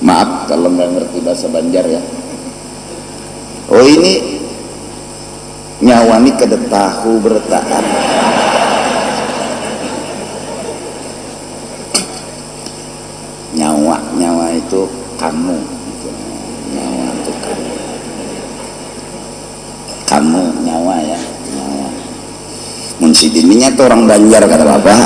Maaf kalau nggak ngerti bahasa Banjar ya. Oh ini nyawa ini kedetahu bertahan. Nyawa itu kamu, nyawa itu kamu nyawa ya, nyawa. Munsidininya tuh orang Banjar kata bapak.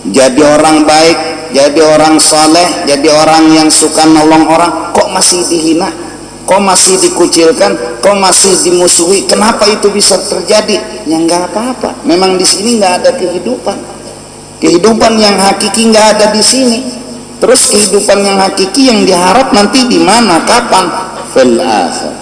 Jadi orang baik, jadi orang saleh, jadi orang yang suka nolong orang, kok masih dihina, kok masih dikucilkan, kok masih dimusuhi? Kenapa itu bisa terjadi? Ya nggak apa-apa. Memang di sini nggak ada kehidupan. Kehidupan yang hakiki nggak ada di sini. Terus kehidupan yang hakiki yang diharap nanti di mana? Kapan? Fil akhir.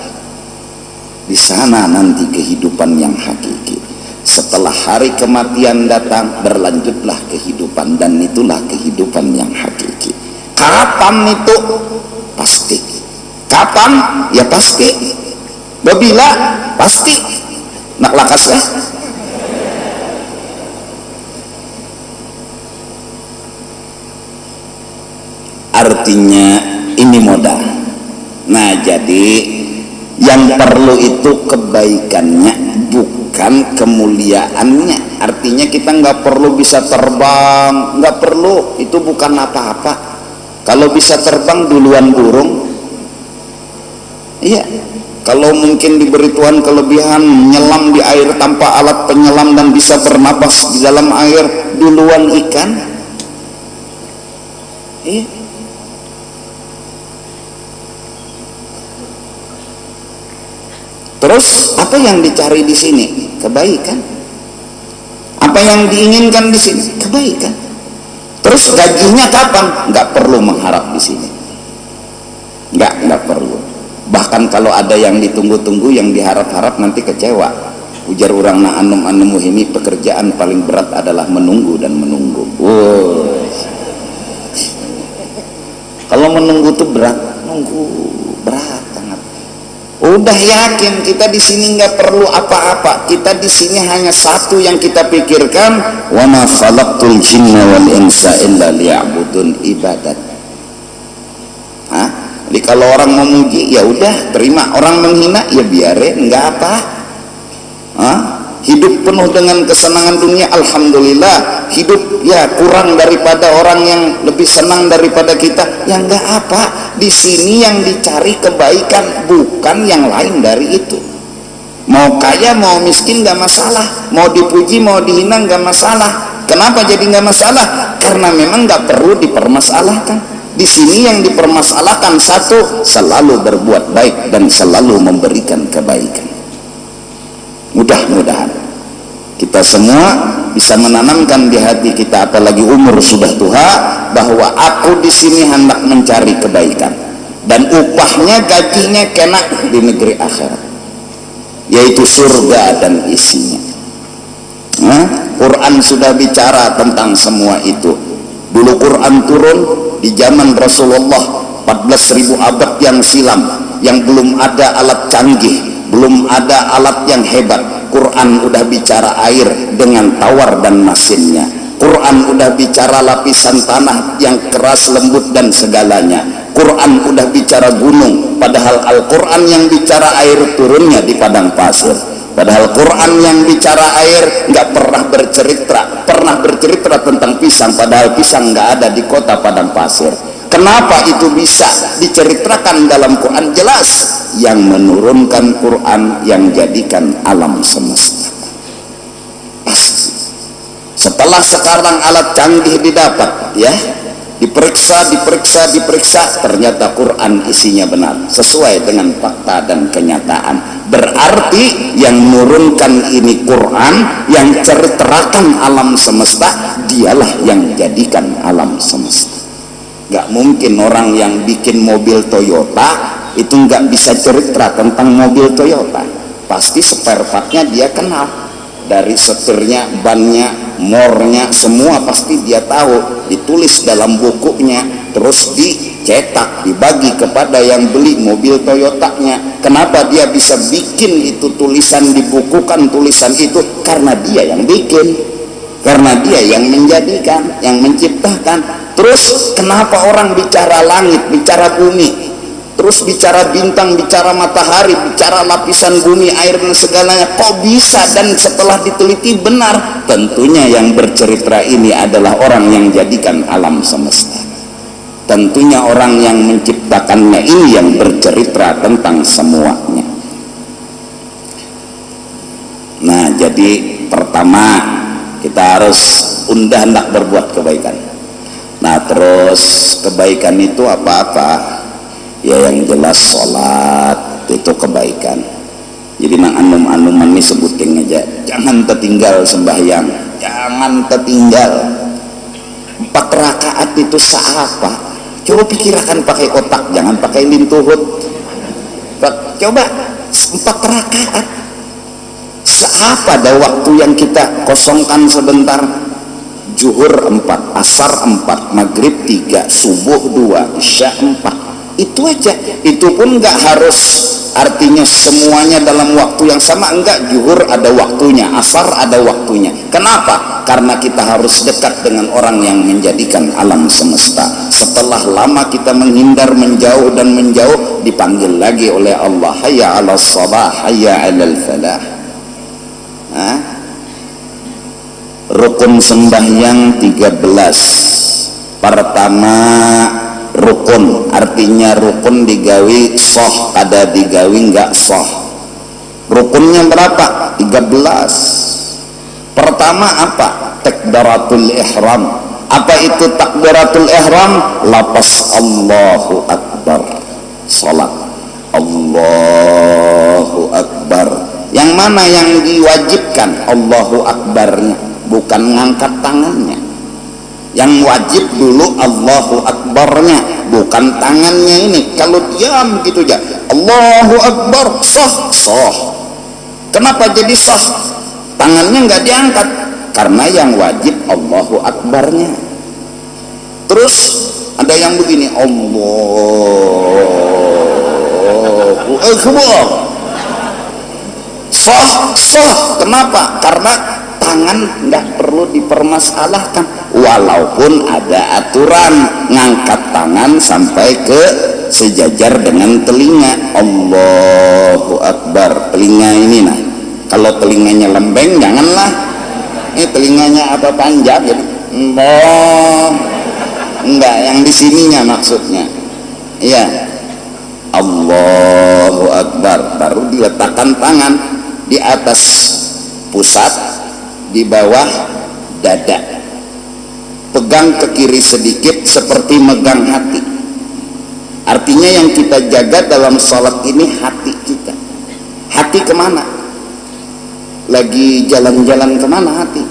Di sana nanti kehidupan yang hakiki. Setelah hari kematian datang, berlanjutlah kehidupan, dan itulah kehidupan yang hakiki. Kapan itu? Pasti. Kapan? Ya pasti. Babila? Pasti. Nak lakas ya? Artinya ini modal. Nah jadi yang perlu itu kebaikannya, bukan kemuliaannya. Artinya kita nggak perlu bisa terbang, nggak perlu, itu bukan apa-apa. Kalau bisa terbang duluan burung, iya. Kalau mungkin diberi Tuhan kelebihan menyelam di air tanpa alat penyelam dan bisa bernapas di dalam air, duluan ikan, iya. Terus apa yang dicari di sini? Kebaikan. Apa yang diinginkan di sini? Kebaikan. Terus gajinya kapan? Nggak perlu mengharap di sini. Nggak perlu. Bahkan kalau ada yang ditunggu-tunggu, yang diharap-harap nanti kecewa. Ujar orang na anum ini pekerjaan paling berat adalah menunggu dan menunggu. Wow. Kalau menunggu tuh berat, nunggu berat. Udah yakin kita di sini nggak perlu apa-apa. Kita di sini hanya satu yang kita pikirkan, wa ma khalaqtul jinna wal insa illa liya'budun, ibadat. Hah? Jadi kalau orang memuji ya udah terima, orang menghina ya biarin, nggak apa. Hah? Hidup penuh dengan kesenangan dunia, alhamdulillah. Hidup ya kurang daripada orang yang lebih senang daripada kita, ya nggak apa. Di sini yang dicari kebaikan, bukan yang lain dari itu. Mau kaya mau miskin nggak masalah, mau dipuji mau dihina nggak masalah. Kenapa jadi nggak masalah? Karena memang nggak perlu dipermasalahkan. Di sini yang dipermasalahkan satu, selalu berbuat baik dan selalu memberikan kebaikan. Mudah-mudahan kita semua bisa menanamkan di hati kita, apalagi umur sudah tua, bahwa aku di sini hendak mencari kebaikan, dan upahnya gajinya kena di negeri akhirat, yaitu surga dan isinya. Quran sudah bicara tentang semua itu. Dulu Quran turun di zaman Rasulullah 14.000 abad yang silam, yang belum ada alat canggih, belum ada alat yang hebat. Quran udah bicara air dengan tawar dan masinnya. Quran udah bicara lapisan tanah yang keras, lembut dan segalanya. Quran udah bicara gunung, padahal Al-Quran yang bicara air turunnya di padang pasir. Padahal Quran yang bicara air nggak pernah bercerita tentang pisang, padahal pisang nggak ada di kota padang pasir. Kenapa itu bisa diceritakan dalam Quran? Jelas yang menurunkan Quran yang jadikan alam semesta. Pasti. Setelah sekarang alat canggih didapat, ya, diperiksa, ternyata Quran isinya benar, sesuai dengan fakta dan kenyataan. Berarti yang menurunkan ini Quran, yang ceritakan alam semesta, dialah yang jadikan alam semesta. Gak mungkin orang yang bikin mobil Toyota itu nggak bisa cerita tentang mobil Toyota. Pasti spare partnya dia kenal, dari setirnya, bannya, mornya, semua pasti dia tahu. Ditulis dalam bukunya, terus dicetak, dibagi kepada yang beli mobil Toyotanya. Kenapa dia bisa bikin itu tulisan, dibukukan tulisan itu? Karena dia yang bikin. Karena dia yang menjadikan, yang menciptakan. Terus kenapa orang bicara langit, bicara bumi, terus bicara bintang, bicara matahari, bicara lapisan bumi, air dan segalanya, kok bisa? Dan setelah diteliti benar, tentunya yang bercerita ini adalah orang yang jadikan alam semesta. Tentunya orang yang menciptakannya ini yang bercerita tentang semuanya. Nah, jadi pertama kita harus hendak berbuat kebaikan. Nah, terus kebaikan itu apa-apa? Ya yang jelas sholat itu kebaikan. Jadi mang anum-anuman ini sebutin aja, jangan tertinggal sembahyang, jangan tertinggal. 4 rakaat itu seapa? Coba pikirkan pakai otak, jangan pakai lintuhut. Coba 4 rakaat seapa ada waktu yang kita kosongkan sebentar. Zuhur 4, asar 4, maghrib 3, subuh 2, isya 4. Itu aja. Itu pun nggak harus artinya semuanya dalam waktu yang sama, enggak. Zuhur ada waktunya, asar ada waktunya. Kenapa? Karena kita harus dekat dengan orang yang menjadikan alam semesta. Setelah lama kita menghindar, menjauh dan menjauh, dipanggil lagi oleh Allah, hayya 'alas shalah, hayya 'alal falah. Rukun sembahyang 13. Pertama rukun, artinya rukun digawi soh, ada digawi enggak soh. Rukunnya berapa? 13. Pertama apa? Takbiratul ihram. Apa itu takbiratul ihram? Lafaz Allahu Akbar. Salat Allahu Akbar. Yang mana yang diwajibkan? Allahu Akbarnya, bukan ngangkat tangannya. Yang wajib dulu Allahu Akbarnya, bukan tangannya ini. Kalau diam gitu aja Allahu Akbar, sah, sah. Kenapa jadi sah? Tangannya nggak diangkat, karena yang wajib Allahu Akbarnya. Terus ada yang begini, Allahu Akbar, sah, sah. Kenapa? Karena tangan nggak perlu dipermasalahkan, walaupun ada aturan ngangkat tangan sampai ke sejajar dengan telinga. Allahu Akbar. Telinga ini, nah kalau telinganya lembeng janganlah. Ini telinganya apa panjang gitu. Enggak, yang di sininya maksudnya. Iya. Allahu Akbar, baru diletakkan tangan di atas pusat, di bawah dada. Pegang ke kiri sedikit seperti megang hati. Artinya yang kita jaga dalam sholat ini hati kita. Hati kemana? Lagi jalan-jalan kemana hati?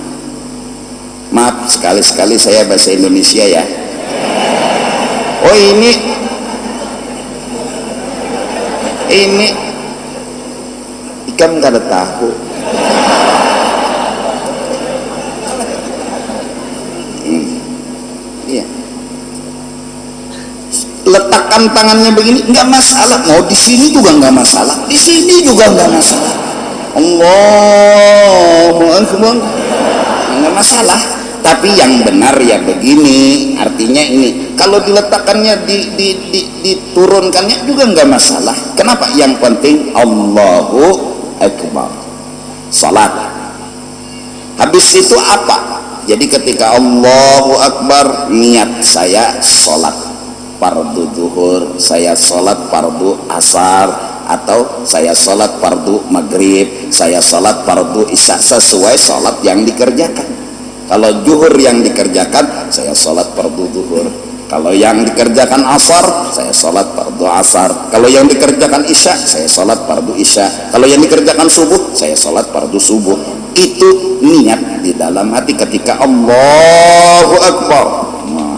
Maaf, sekali-sekali saya bahasa Indonesia ya. Oh ini ikan gak ada tahu. Iya. Letakkan tangannya begini nggak masalah. Mau di sini juga nggak masalah, di sini juga nggak masalah. Allahu Akbar, nggak masalah. Tapi yang benar ya begini, artinya ini. Kalau diletakkannya diturunkannya juga nggak masalah. Kenapa? Yang penting Allahu Akbar, salat. Habis itu apa? Jadi ketika Allahu Akbar, niat saya salat fardu zuhur, saya salat fardu asar, atau saya salat fardu maghrib, saya salat fardu isya, sesuai salat yang dikerjakan. Kalau zuhur yang dikerjakan, saya salat fardu zuhur. Kalau yang dikerjakan asar, saya salat fardu asar. Kalau yang dikerjakan isya, saya salat fardu isya. Kalau yang dikerjakan subuh, saya salat fardu subuh. Itu niat di dalam hati ketika Allahu Akbar. Nah,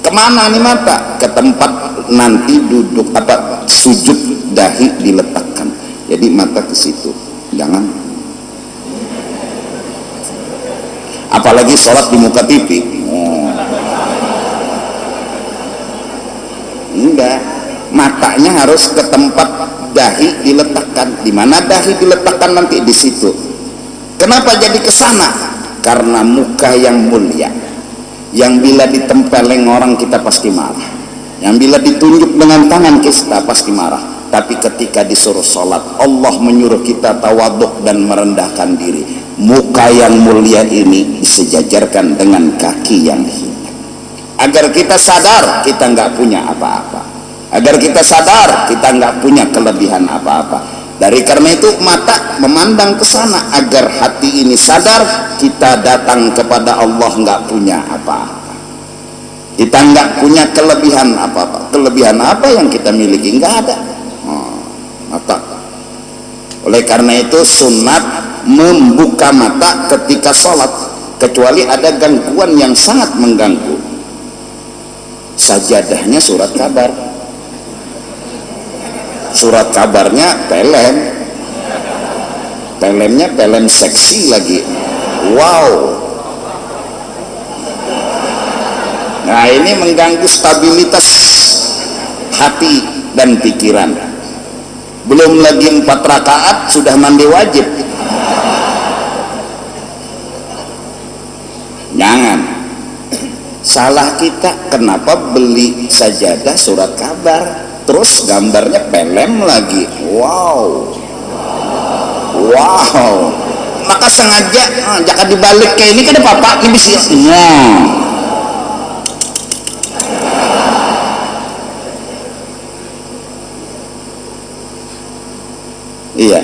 kemana nih mata? Ke tempat nanti duduk apa sujud dahi diletakkan. Jadi mata ke situ, jangan. Apalagi sholat di muka TV. Enggak, matanya harus ke tempat dahi diletakkan. Di mana dahi diletakkan nanti di situ. Kenapa jadi ke sana? karena muka yang mulia, yang bila ditempeleng orang kita pasti marah, yang bila ditunjuk dengan tangan kita pasti marah. Tapi ketika disuruh sholat, Allah menyuruh kita tawaduk dan merendahkan diri. Muka yang mulia ini disejajarkan dengan kaki yang hina, agar kita sadar kita nggak punya apa-apa, agar kita sadar kita nggak punya kelebihan apa-apa. Dari karena itu mata memandang ke sana, agar hati ini sadar kita datang kepada Allah nggak punya apa-apa, kita nggak punya kelebihan apa-apa. Kelebihan apa yang kita miliki? Nggak ada. Mata. Oleh karena itu sunat membuka mata ketika sholat, kecuali ada gangguan yang sangat mengganggu. Sajadahnya surat kabar, surat kabarnya pelemnya pelem seksi lagi. Wow. Nah, ini mengganggu stabilitas hati dan pikiran. Belum lagi 4 rakaat sudah mandi wajib. Jangan. Salah kita, kenapa beli sajadah surat kabar terus gambarnya pelem lagi. Wow, maka sengaja jangan dibalik kayak ini, kan ada bapak ini bisa. Iya.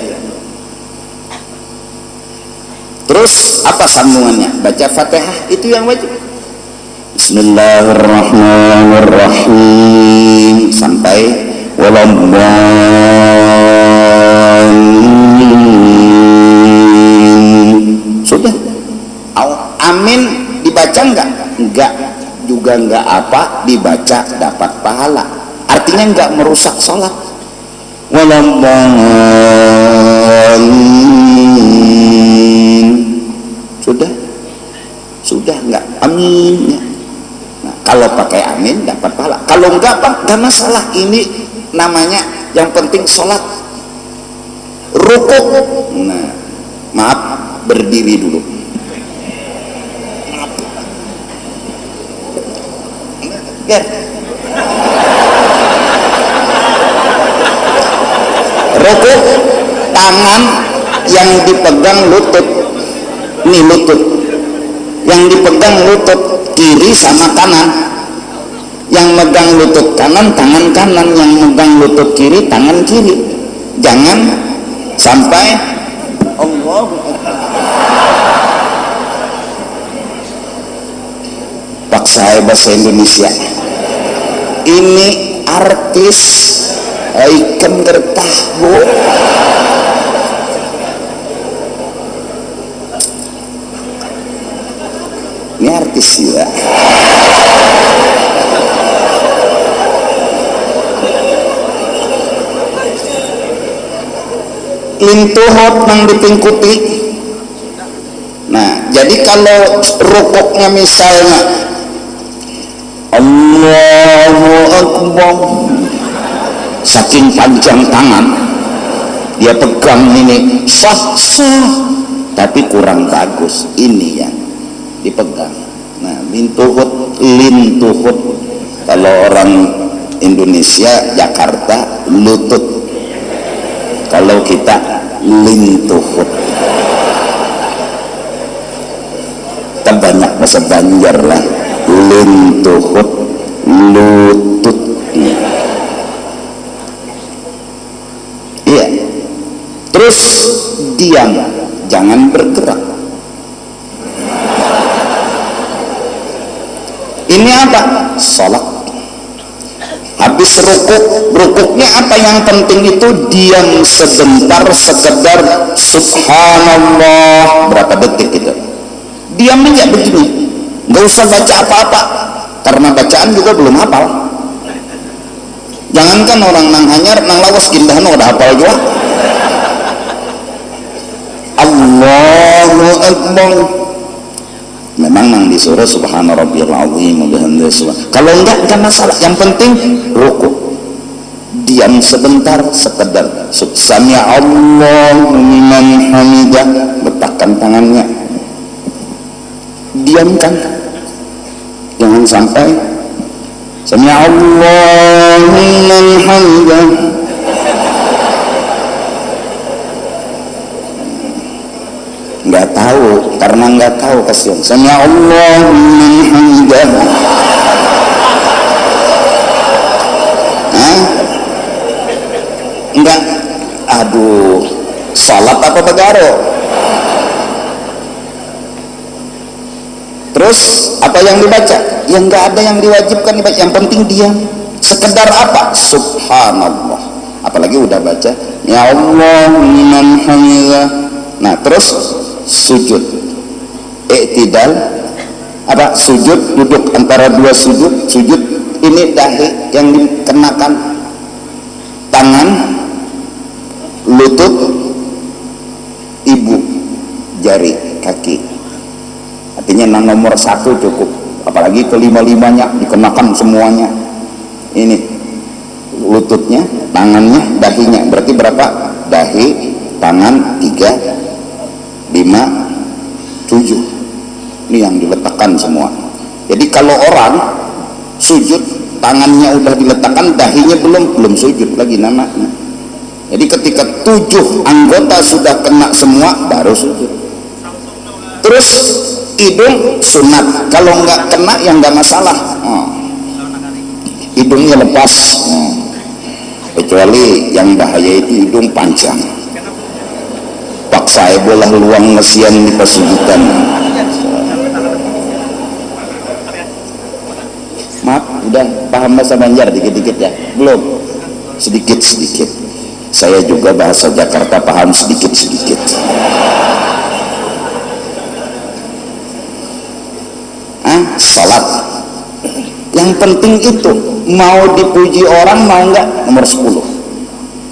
Terus apa sambungannya? Baca Fatihah itu yang wajib. Bismillahirrahmanirrahim sampai waladhdallin. Sudah. Amin dibaca enggak? Enggak. Juga enggak apa dibaca dapat pahala. Artinya enggak merusak sholat. Waladhdallin. Sudah enggak aminnya. Nah, kalau pakai amin dapat pahala, kalau enggak Pak, enggak masalah. Ini namanya yang penting sholat. Rukuk, nah maaf, berdiri dulu. Biar rukuk, tangan yang dipegang lutut, nih lutut yang dipegang lutut kiri sama kanan, yang megang lutut kanan tangan kanan, yang megang lutut kiri tangan kiri. Jangan sampai Allah paksa bahasa Indonesia. Ini artis ikan gertah bu. Ini artis juga. Lintuhot nang dipingkuti. Nah, jadi kalau rukuknya misalnya Allahu Akbar, saking panjang tangan dia pegang ini sah, tapi kurang bagus ini yang dipegang. Nah, lintuhut kalau orang Indonesia Jakarta lutut, kalau kita lintuhut. Kita banyak bahasa Banjar lah, lintuhut, lutut. Iya. Terus diam, jangan bergerak. Ini apa? Salat. Habis rukuknya apa yang penting itu diam sebentar, sekedar subhanallah berapa detik itu. Diam aja begini, nggak usah baca apa-apa, karena bacaan juga belum hafal. Jangankan orang nang hanyar, nang lawas indah no udah hafal juga. Allahu Akbar. Memang nang disuruh subhana rabbiyal azim wa bihamdihi subhan. Kalau enggak masalah, yang penting rukuk. Diam sebentar, sekedar sami' Allahu liman hamidah, letakkan tangannya. didiamkan, jangan sampai sami Allahu liman hamidah. Nggak tahu, karena nggak tahu kasihan. Sami Allahu liman hamidah. Enggak, aduh, salat apa begaro? Terus apa yang dibaca? Yang nggak ada yang diwajibkan dibaca, yang penting diam. Sekedar apa? Subhanallah. Apalagi udah baca ya Allah liman hamidah. Nah terus sujud, i'tidal apa? Sujud, duduk antara dua sujud. Sujud ini dahi yang dikenakan, tangan, lutut, ibu jari kaki. Artinya nomor satu cukup, apalagi kelima-limanya dikenakan semuanya. Ini lututnya, tangannya, dahinya. Berarti berapa? Dahi, tangan 3, 5, 7. Ini yang diletakkan semua. Jadi kalau orang sujud, tangannya udah diletakkan, dahinya belum sujud lagi namanya. Jadi ketika 7 anggota sudah kena semua baru sujud. Terus hidung sunat, kalau nggak kena ya nggak masalah. Hidungnya lepas, kecuali yang bahaya itu hidung panjang, paksa bola luang ngesian di pesugitan. Maaf, udah paham bahasa Banjar dikit-dikit ya? Belum? Sedikit-sedikit. Saya juga bahasa Jakarta paham sedikit-sedikit. Salat. Yang penting itu, mau dipuji orang mau enggak, nomor 10.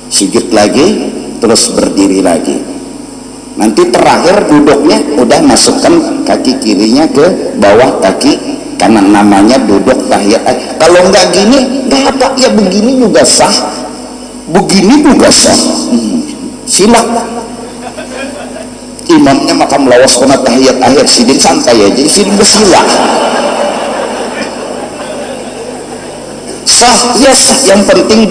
Sujud lagi, terus berdiri lagi. Nanti terakhir duduknya udah masukkan kaki kirinya ke bawah kaki kanan, namanya duduk tahiyat. Kalau enggak gini enggak apa, ya begini juga sah, begini juga sah. Silak imamnya maka melawas kena tahiyat akhir sidin santai aja, sidin bersilah sah, ya sah. Yang penting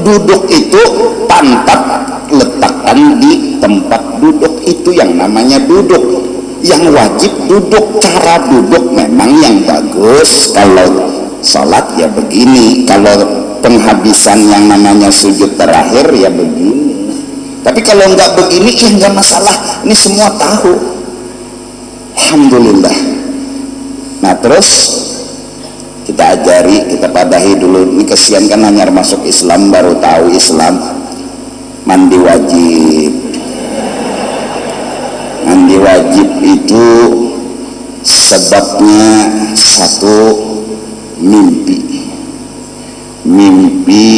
duduk itu pantat letakkan di tempat duduk, itu yang namanya duduk. Yang wajib duduk, cara duduk memang yang bagus. Kalau salat ya begini, kalau penghabisan yang namanya sujud terakhir ya begini. Tapi kalau nggak begini ya nggak masalah, ini semua tahu, alhamdulillah. Nah terus kita ajari, kita padahi dulu. Ini kesian kan hanya masuk Islam baru tahu Islam. Mandi wajib. Mandi wajib itu sebabnya satu, mimpi. Mimpi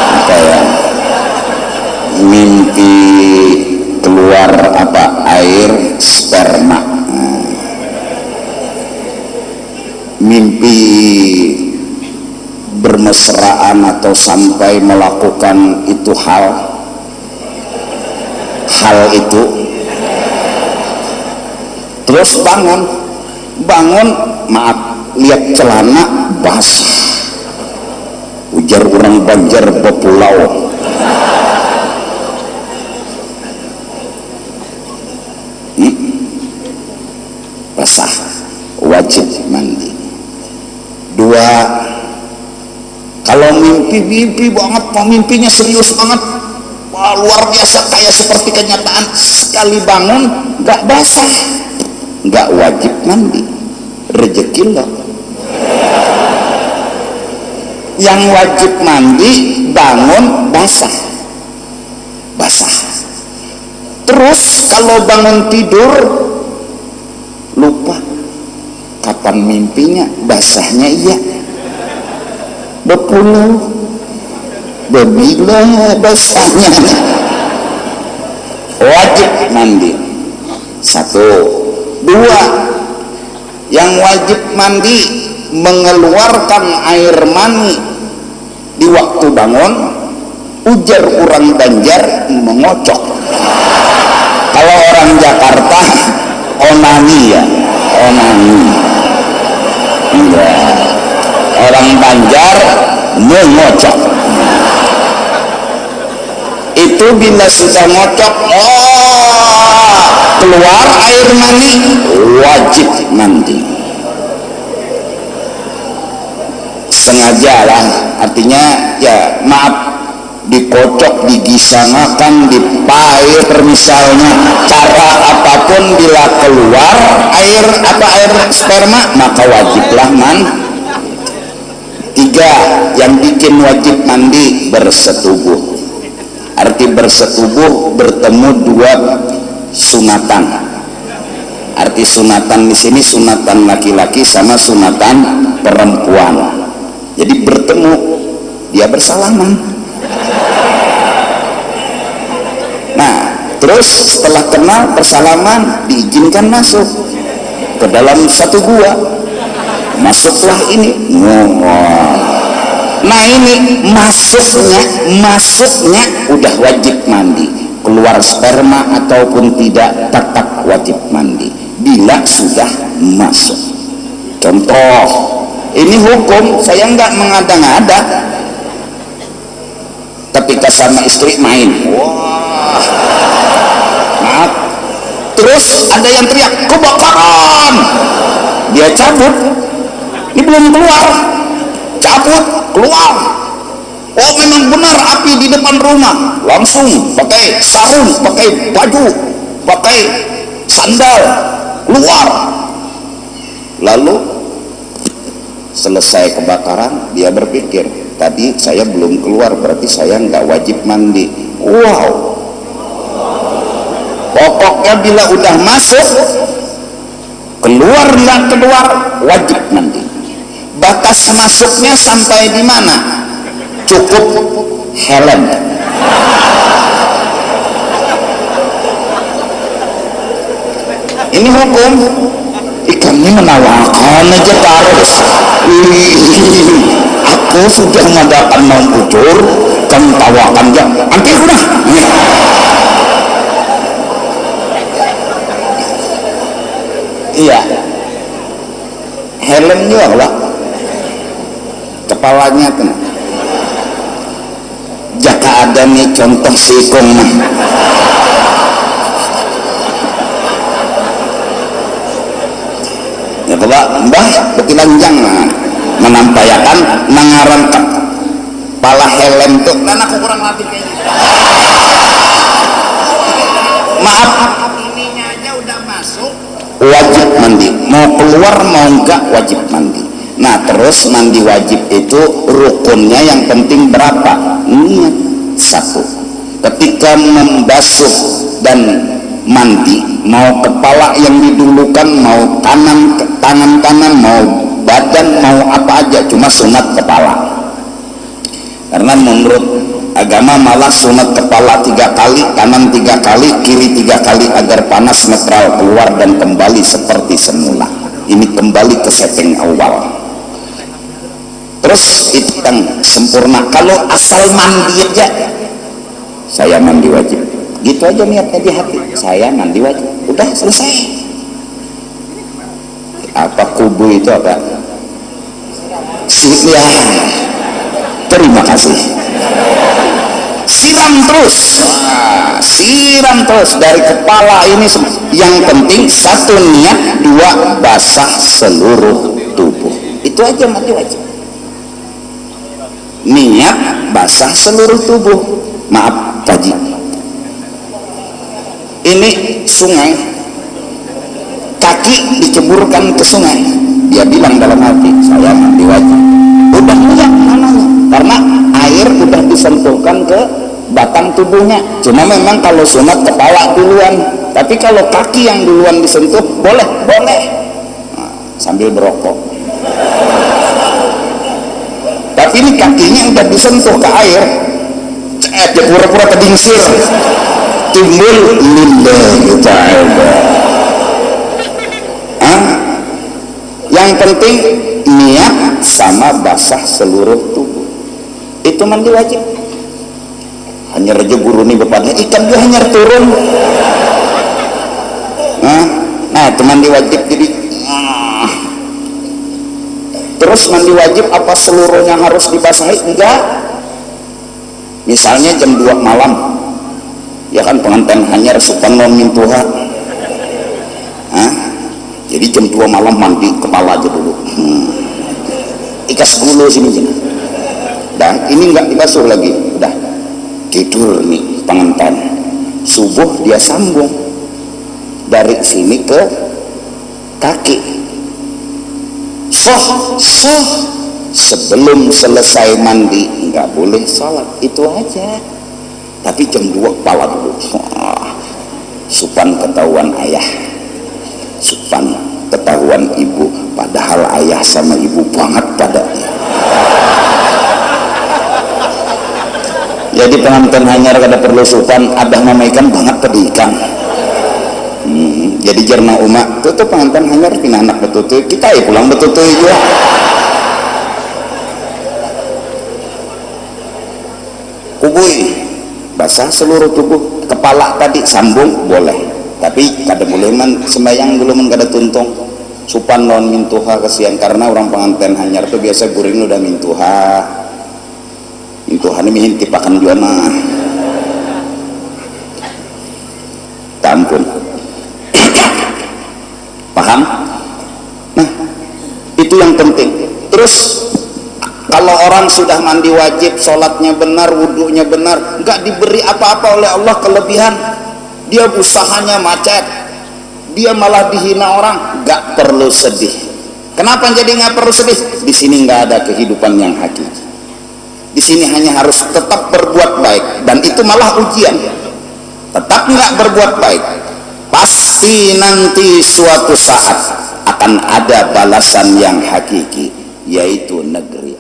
apa ya? Mimpi keluar apa? Air sperma. Mimpi bermesraan atau sampai melakukan itu hal itu, terus bangun maaf, lihat celana basah, ujar orang Banjar bepulau, basah, wajib mandi. 2, kalau mimpi banget, mimpinya serius banget, wah, luar biasa kayak seperti kenyataan, sekali bangun nggak basah, nggak wajib mandi, rezeki loh. Yang wajib mandi bangun basah. Terus kalau bangun tidur lupa kapan mimpinya, basahnya iya, bepuluh, bebila basahnya, wajib mandi. 1. 2, yang wajib mandi mengeluarkan air mani di waktu bangun, ujar orang Banjar mengocok. Kalau orang Jakarta onani ya, onani. Enggak. Orang Banjar mengocok. Itu bila sudah ngocok, keluar air mani, wajib mandi. Sengaja lah, artinya ya maaf, dikocok, digisangakan, dipair misalnya, cara apapun bila keluar air sperma maka wajiblah mandi. 3 yang bikin wajib mandi bersetubuh. Arti bersetubuh, bertemu 2 sunatan. Arti sunatan di sini sunatan laki-laki sama sunatan perempuan. Jadi bertemu, dia bersalaman. Nah, terus setelah kenal bersalaman, diizinkan masuk ke dalam satu gua. Masuklah ini. Nah ini masuknya udah wajib mandi. Keluar sperma ataupun tidak tetap wajib mandi bila sudah masuk. Contoh, ini hukum, saya nggak mengada-ngada. Ketika sama istri main, wah, maaf, terus ada yang teriak kebakaran, dia cabut, ini belum keluar, cabut, keluar. Oh memang benar api di depan rumah, langsung pakai sarung, pakai baju, pakai sandal, keluar. Lalu selesai kebakaran, dia berpikir, tadi saya belum keluar, berarti saya nggak wajib mandi. Wow, pokoknya bila udah masuk, keluar nggak keluar, wajib mandi. Batas masuknya sampai di mana? Cukup helm. Ini hukum. Ikan ini menawarkan aja terus. Aku sudah mengadakan mau ucur, kamu tawakan ya. Ambil udah. Iya. Helm juga lah. Kepalanya kena. Jaka ada nih contoh sikong mah. Ya coba mbah betilanjang menampayakan nangaran kepala helm tuh. Dan aku kurang latih kayaknya. Maaf, ininya aja udah masuk. Wajib mandi. Mau keluar mau enggak wajib mandi. Nah terus mandi wajib itu rukunnya yang penting berapa? Niat. 1. Ketika membasuh dan mandi, mau kepala yang didulukan, mau tangan kanan, mau badan, mau apa aja, cuma sunat kepala. Karena menurut agama malah sunat kepala 3 kali, kanan 3 kali, kiri 3 kali agar panas netral keluar dan kembali seperti semula. Ini kembali ke setting awal. Terus itu yang sempurna. Kalau asal mandi aja, saya mandi wajib, gitu aja niatnya di hati, saya mandi wajib, udah selesai. Apa kubu itu apa? Ya, terima kasih. Siram terus, siram terus dari kepala ini. Yang penting 1 niat, 2 basah seluruh tubuh. Itu aja mandi wajib. Niat basah seluruh tubuh. Maaf tadi, ini sungai, kaki diceburkan ke sungai, dia bilang dalam hati, saya mandi wajib. Udah lihat mananya, karena air udah disentuhkan ke batang tubuhnya. Cuma memang kalau sunat kepala duluan, tapi kalau kaki yang duluan disentuh boleh. Nah, sambil berokok. Tapi ini kakinya udah disentuh ke air, dia pura-pura kedingsir, timbul lillahi ta'ala. Yang penting niat sama basah seluruh tubuh. Itu mandi wajib. Hanya raja guru nih bapaknya ikan dia hanya turun. Nah itu mandi wajib. Jadi terus mandi wajib apa seluruhnya harus dibasahi? Enggak. Misalnya jam 2 malam ya kan pengantin hanyar supan non mintuha, jadi jam 2 malam mandi kepala aja dulu, ikas gulu sini, dan ini enggak dibasuh lagi, udah tidur nih pengantin, subuh dia sambung dari sini ke kaki, soh sebelum selesai mandi nggak boleh sholat, itu aja. Tapi jam 2 kepala dulu, supan ketahuan ayah, supan ketahuan ibu, padahal ayah sama ibu banget padanya. Jadi pengantin hanyar kada perlu supan, abah mamaikan banget tadi ikan. Jadi jerna umat tuh pengantin hanyar pina anak betutu, kita ya pulang betutu juga. Kubui basah seluruh tubuh, kepala tadi sambung boleh, tapi kada boleh man sembayang dulu man kada tuntung supan non mintuha, kasihan karena orang pengantin hanyar tuh biasa guring udah mintuha ini mihin tipakan juana tampun. Paham? Nah itu yang penting. Terus kalau orang sudah mandi wajib, sholatnya benar, wudhunya benar, nggak diberi apa-apa oleh Allah kelebihan, dia usahanya macet, dia malah dihina orang, nggak perlu sedih. Kenapa jadi nggak perlu sedih? Di sini nggak ada kehidupan yang hakiki. Di sini hanya harus tetap berbuat baik, dan itu malah ujian. Tetap nggak berbuat baik, pasti nanti suatu saat akan ada balasan yang hakiki, yaitu negeri